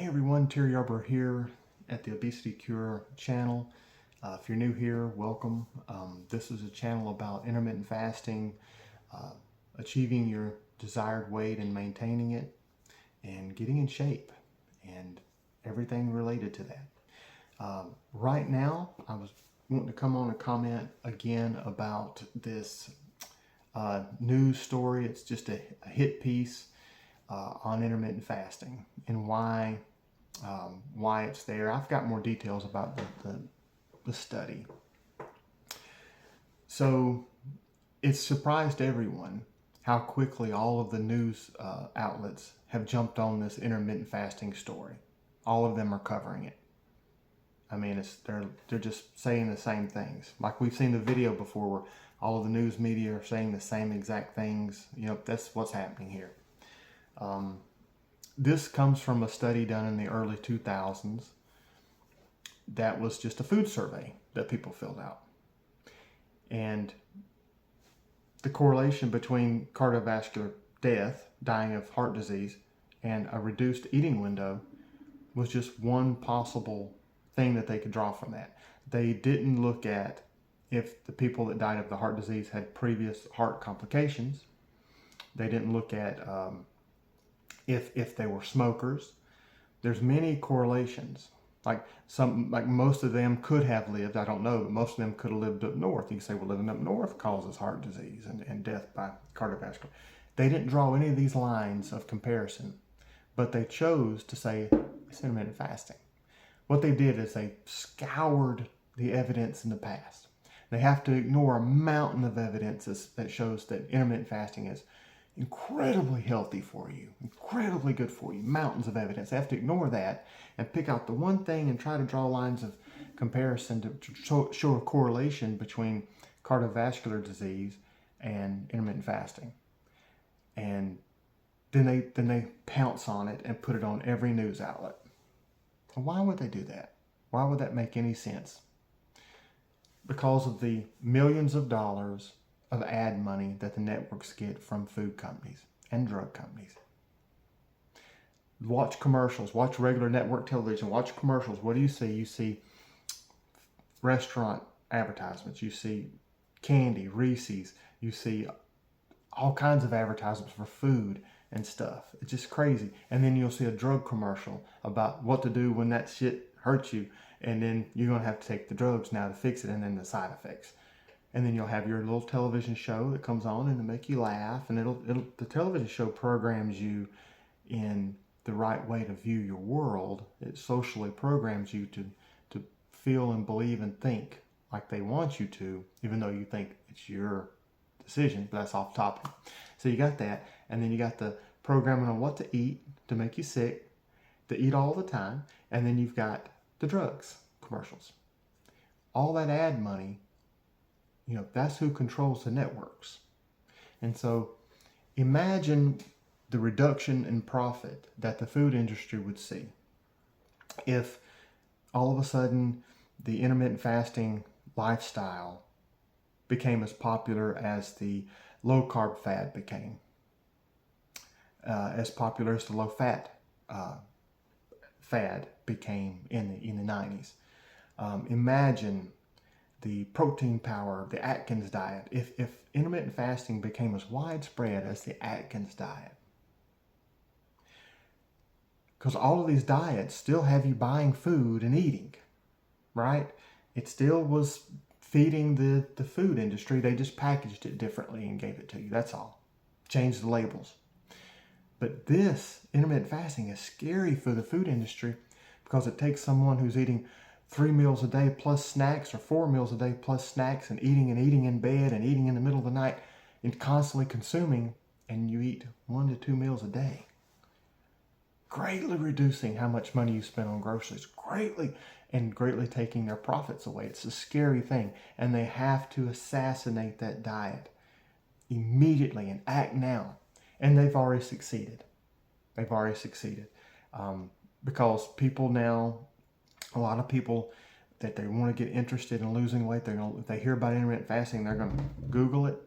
Hey everyone, Terry Arbor here at the Obesity Cure channel. If you're new here, welcome. This is a channel about intermittent fasting, achieving your desired weight and maintaining it, and getting in shape, and everything related to that. Right now, I was wanting to come on and comment again about this news story. It's just a hit piece on intermittent fasting and why it's there. I've got more details about the study. So it's surprised everyone how quickly all of the news outlets have jumped on this intermittent fasting story. All of them are covering it. I mean, they're just saying the same things. Like we've seen the video before where all of the news media are saying the same exact things. You know, that's what's happening here. This comes from a study done in the early 2000s that was just a food survey that people filled out. And the correlation between cardiovascular death, dying of heart disease, and a reduced eating window was just one possible thing that they could draw from that. They didn't look at if the people that died of the heart disease had previous heart complications. They didn't look at if they were smokers. There's many correlations. Like most of them could have lived, I don't know, but most of them could have lived up north. You can say, well, living up north causes heart disease and death by cardiovascular. They didn't draw any of these lines of comparison, but they chose to say it's intermittent fasting. What they did is they scoured the evidence in the past. They have to ignore a mountain of evidence that shows that intermittent fasting is incredibly healthy for you, incredibly good for you, mountains of evidence. They have to ignore that and pick out the one thing and try to draw lines of comparison to show a correlation between cardiovascular disease and intermittent fasting. And then they pounce on it and put it on every news outlet. And why would they do that? Why would that make any sense? Because of the millions of dollars of ad money that the networks get from food companies and drug companies. Watch commercials, watch regular network television, watch commercials. What do you see? You see restaurant advertisements, you see candy, Reese's, you see all kinds of advertisements for food and stuff. It's just crazy. And then you'll see a drug commercial about what to do when that shit hurts you, and then you're going to have to take the drugs now to fix it, and then the side effects. And then you'll have your little television show that comes on and it'll make you laugh, and the television show programs you in the right way to view your world. It socially programs you to feel and believe and think like they want you to, even though you think it's your decision, but that's off topic. So you got that, and then you got the programming on what to eat to make you sick, to eat all the time, and then you've got the drugs commercials. All that ad money, you know, that's who controls the networks. And so imagine the reduction in profit that the food industry would see if all of a sudden the intermittent fasting lifestyle became as popular as the low carb fad became, as popular as the low fat fad became in the 90s. Imagine the protein power, the Atkins diet. If intermittent fasting became as widespread as the Atkins diet, because all of these diets still have you buying food and eating, right? It still was feeding the food industry. They just packaged it differently and gave it to you. That's all. Changed the labels. But this intermittent fasting is scary for the food industry because it takes someone who's eating 3 meals a day plus snacks, or 4 meals a day plus snacks, and eating in bed and eating in the middle of the night and constantly consuming, and you eat 1 to 2 meals a day. Greatly reducing how much money you spend on groceries, greatly taking their profits away. It's a scary thing, and they have to assassinate that diet immediately and act now. And they've already succeeded. Because people now, a lot of people that they want to get interested in losing weight, if they hear about intermittent fasting, they're going to Google it,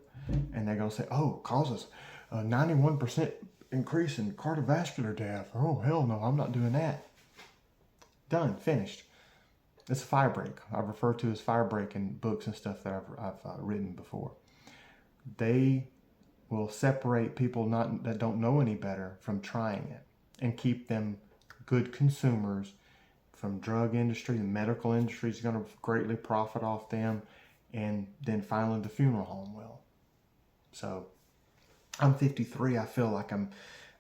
and they're going to say, oh, it causes a 91% increase in cardiovascular death. Oh, hell no, I'm not doing that. Done, finished. It's a fire break. I refer to as fire break in books and stuff that I've written before. They will separate people that don't know any better from trying it and keep them good consumers from drug industry. The medical industry is going to greatly profit off them, and then finally the funeral home will. So I'm 53. I feel like I'm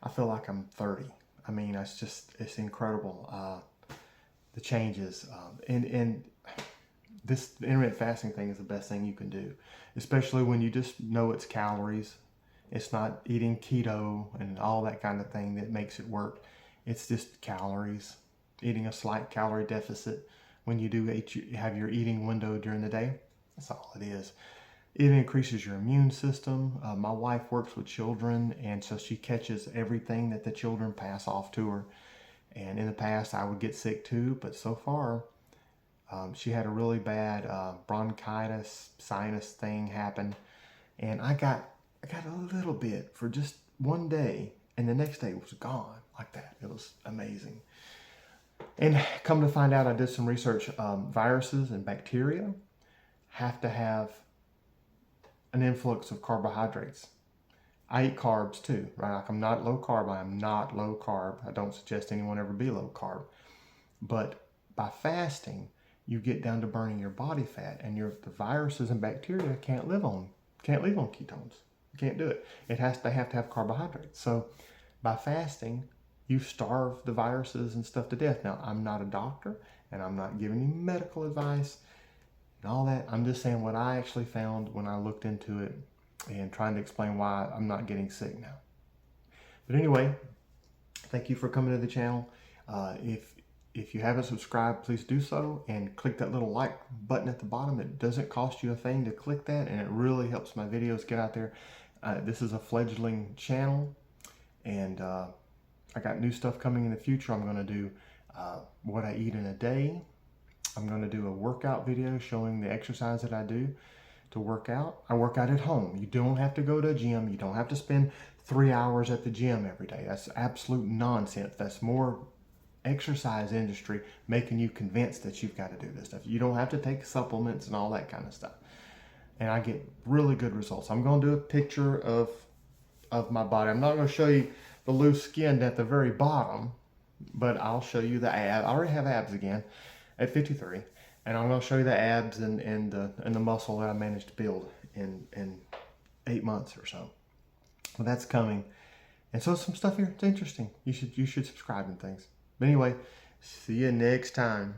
30. I mean, it's incredible. The changes, and this intermittent fasting thing is the best thing you can do, especially when you just know it's calories. It's not eating keto and all that kind of thing that makes it work. It's just calories, eating a slight calorie deficit when you do have your eating window during the day. That's all it is. It increases your immune system. My wife works with children, and so she catches everything that the children pass off to her. And in the past, I would get sick too, but so far, she had a really bad bronchitis, sinus thing happen, and I got a little bit for just one day, and the next day it was gone like that. It was amazing. And come to find out, I did some research. Viruses and bacteria have to have an influx of carbohydrates. I eat carbs too, right? Like I'm not low carb. I am not low carb. I don't suggest anyone ever be low carb. But by fasting, you get down to burning your body fat, and the viruses and bacteria can't live on ketones. You can't do it. They have to have carbohydrates. So by fasting, you starve the viruses and stuff to death. Now, I'm not a doctor, and I'm not giving you medical advice and all that. I'm just saying what I actually found when I looked into it and trying to explain why I'm not getting sick now. But anyway, thank you for coming to the channel. If you haven't subscribed, please do so, and click that little like button at the bottom. It doesn't cost you a thing to click that, and it really helps my videos get out there. This is a fledgling channel, and I got new stuff coming in the future. I'm going to do what I eat in a day. I'm going to do a workout video showing the exercise that I do to work out. I work out at home. You don't have to go to a gym. You don't have to spend 3 hours at the gym every day. That's absolute nonsense. That's more exercise industry making you convinced that you've got to do this stuff. You don't have to take supplements and all that kind of stuff. And I get really good results. I'm going to do a picture of my body. I'm not going to show you the loose skin at the very bottom, but I'll show you the abs. I already have abs again at 53. And I'm going to show you the abs and the muscle that I managed to build in 8 months or so. Well, that's coming. And so some stuff here, it's interesting. You should subscribe and things. But anyway, see you next time.